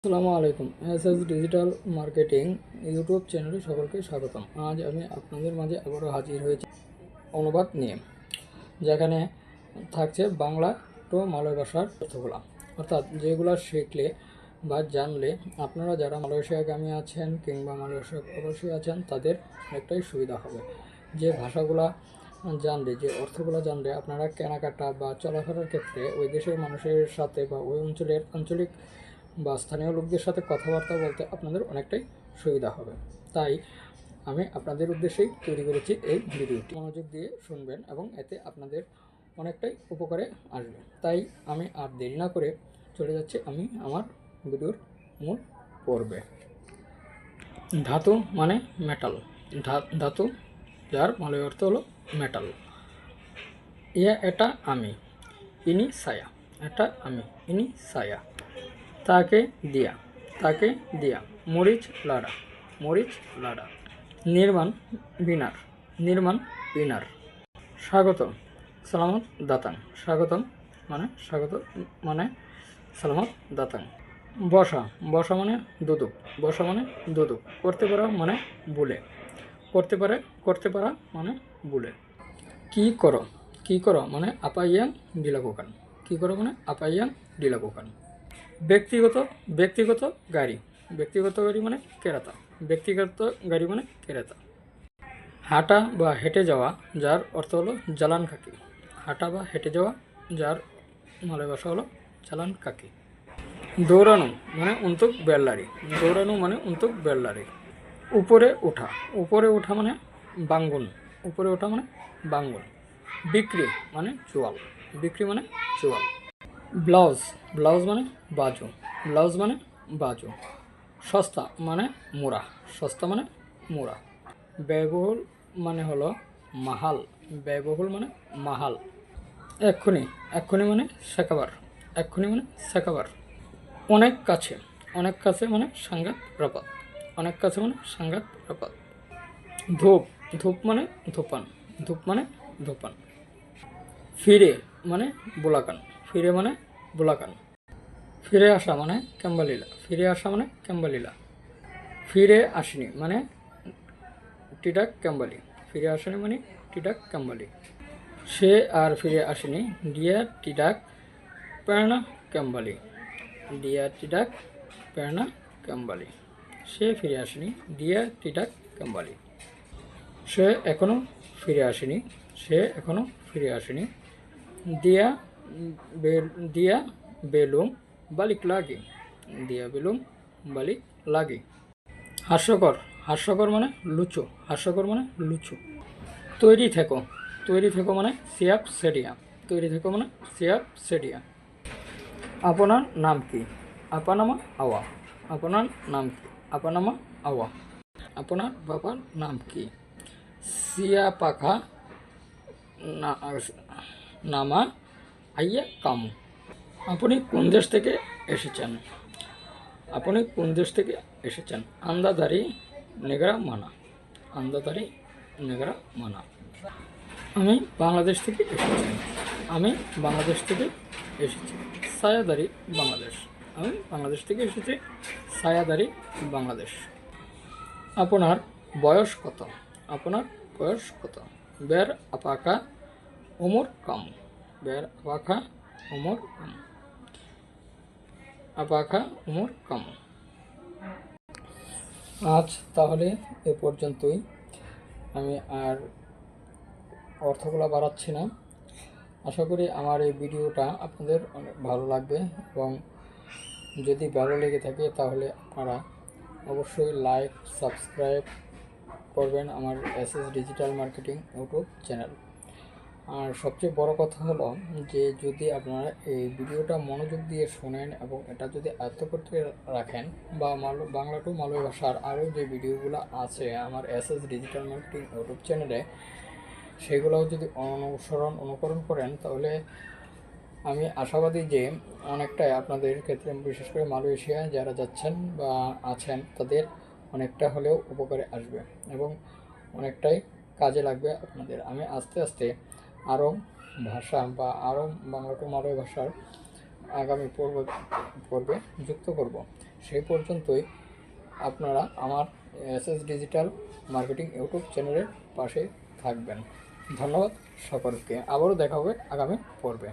আসসালামু আলাইকুম। SS digital marketing YouTube চ্যানেলে সকলকে স্বাগতম। আজ আমি আপনাদের মাঝে আবারও হাজির হয়েছি অনুবাদ নিয়ে, যেখানে থাকছে বাংলা টু মালয় ভাষার অর্থগুলা, অর্থাৎ যেগুলো শিখলে বা জানলে আপনারা যারা মালয়েশিয়াগামী আছেন কিংবা মালয়েশিয়া প্রবাসী আছেন তাদের অনেকটাই সুবিধা হবে। যে ভাষাগুলা জানলে, যে অর্থগুলো জানলে আপনারা কেনাকাটা বা চলাফেরার ক্ষেত্রে ওই দেশের মানুষের সাথে বা ওই অঞ্চলের আঞ্চলিক বা স্থানীয় লোকদের সাথে কথাবার্তা বলতে আপনাদের অনেকটাই সুবিধা হবে। তাই আমি আপনাদের উদ্দেশ্যেই তৈরি করেছি এই ভিডিওটি। মনোযোগ দিয়ে শুনবেন এবং এতে আপনাদের অনেকটাই উপকারে আসবে। তাই আমি আর দেরি না করে চলে যাচ্ছি আমি আমার ভিডিওর মূল পর্বে। ধাতু মানে মেটাল। ধাতু যার মালয় অর্থ হলো মেটাল। এটা আমি, ইনি ছায়া। এটা আমি, ইনি ছায়া। তাকে দিয়া, তাকে দিয়া। মরিচ লাড়া, মরিচ লাড়া। নির্মাণ বিনার, নির্মাণ বিনার। স্বাগতম, সালামত দাতাং। স্বাগতম মানে স্বাগত মানে সালামত দাতাং। বসা, বসা মানে দুদুক, বসা মানে দুদুক। করতে পারা মানে বুলে, করতে পারা মানে বুলে। কি করো, কি করো মানে আপাইয়াং dilakukan। কি করো মানে আপাইয়াং dilakukan। ব্যক্তিগত, ব্যক্তিগত গাড়ি, ব্যক্তিগত গাড়ি মানে কেরাতা, ব্যক্তিগত গাড়ি মানে কেরাতা। হাঁটা বা হেঁটে যাওয়া, যার অর্থ হলো জালান কাকি। হাঁটা বা হেঁটে যাওয়া, যার মালয় ভাষা হলো জালান কাকি। দৌড়ানো মানে উন্তুক বেল্লারি, দৌড়ানো মানে উন্তুক বেল্লারি। উপরে ওঠা, উপরে ওঠা মানে বাঙ্গুন, উপরে ওঠা মানে বাঙ্গুন। বিক্রি মানে চোয়াল, বিক্রি মানে চোয়াল। ব্লাউজ, ব্লাউজ মানে বাজু, ব্লাউজ মানে বাজু। সস্তা মানে মোড়া, সস্তা মানে মোড়া। ব্যয়বহুল মানে হলো মাহাল, ব্যয়বহুল মানে মাহাল। এক্ষুনি, এক্ষুনি মানে সেকাবার, এক্ষুনি মানে সেকাবার। অনেক কাছে, অনেক কাছে মানে সাংঘাত রাপাত, অনেক কাছে মানে সাংঘাত রাপাত। ধূপ, ধূপ মানে ধূপান, ধূপ মানে ধূপান। ফিরে মানে বোলাকান, ফিরে মানে বোলাকান। ফিরে আসা মানে ক্যাম্বালিলা, ফিরে আসা মানে ক্যাম্বালিলা। ফিরে আসেনি মানে টিডাক ক্যাম্বালি, ফিরে আসেনি মানে টিডাক ক্যাম্বালি। সে আর ফিরে আসেনি ডিয়া টিডাক প্রেরণা ক্যাম্বালি, ডিয়া টিডাক প্রেরণা ক্যাম্বালি। সে ফিরে আসেনি ডিয়া টিডাক ক্যাম্বালি। সে এখনও ফিরে আসেনি, সে এখনও ফিরে আসেনি। দিয়া দিয়া বেলুম বালিক লাগি, দিয়া বেলুম বালিক লাগি। হাস্যকর, হাস্যকর মানে লুচু, হাস্যকর মানে লুচু। তৈরি থেকো, তৈরি থেকো মানে সিয়াপ সেডিয়া, তৈরি থেকো মানে সিয়াপ সেডিয়া। আপনার নাম কি, আপানামা আওয়া, আপনার নাম কি, আপানামা আওয়া। আপনার বাবার নাম কি, সিয়া পাখা নামা আইয়া কামু। আপনি কোন দেশ থেকে এসেছেন, আপনি কোন দেশ থেকে এসেছেন। আন্দাদারি নেগরা মানা, আন্দাদারি নেগরা মানা। আমি বাংলাদেশ থেকে এসেছি, আমি বাংলাদেশ থেকে এসেছি। ছায়াদারি বাংলাদেশ, আমি বাংলাদেশ থেকে এসেছি। ছায়াদারি বাংলাদেশ। আপনার বয়স কত, আপনার বয়স কত। বের আপাকা উমর কাম, বের আপাকা উমর কাম, আপাকা উমর কাম। আজ তাহলে এ পর্যন্তই। আমি আর অর্থগুলো বাড়াচ্ছি না। আশা করি আমার এই ভিডিওটা আপনাদের অনেক ভালো লাগবে এবং যদি ভালো লেগে থাকে তাহলে আপনারা অবশ্যই লাইক সাবস্ক্রাইব করবেন আমার SS digital marketing YouTube channel. আর সবচেয়ে বড় কথা হলো যে যদি আপনারা এই ভিডিওটা মনোযোগ দিয়ে শোনেন এবং এটা যদি আয়ত্ত করতে রাখেন বা বাংলা টু মালয় ভাষার আরও যে ভিডিওগুলো আছে আমার এসএস ডিজিটাল মার্কেটিং ইউটিউব চ্যানেলে, সেগুলোও যদি অনুকরণ করেন তাহলে আমি আশাবাদী যে অনেকটাই আপনাদের ক্ষেত্রে, বিশেষ করে মালয়েশিয়ায় যারা যাচ্ছেন বা আছেন তাদের অনেকটা হলেও উপকারে আসবে এবং অনেকটাই কাজে লাগবে আপনাদের। আমি আস্তে আস্তে আরও ভাষা বা আরও বাংলা টু মালয় ভাষার আগামী পর্বে যুক্ত করব। সেই পর্যন্তই আপনারা আমার এসএস ডিজিটাল মার্কেটিং ইউটিউব চ্যানেলের পাশে থাকবেন। ধন্যবাদ সকলকে, আবারও দেখা হবে আগামী পর্বে।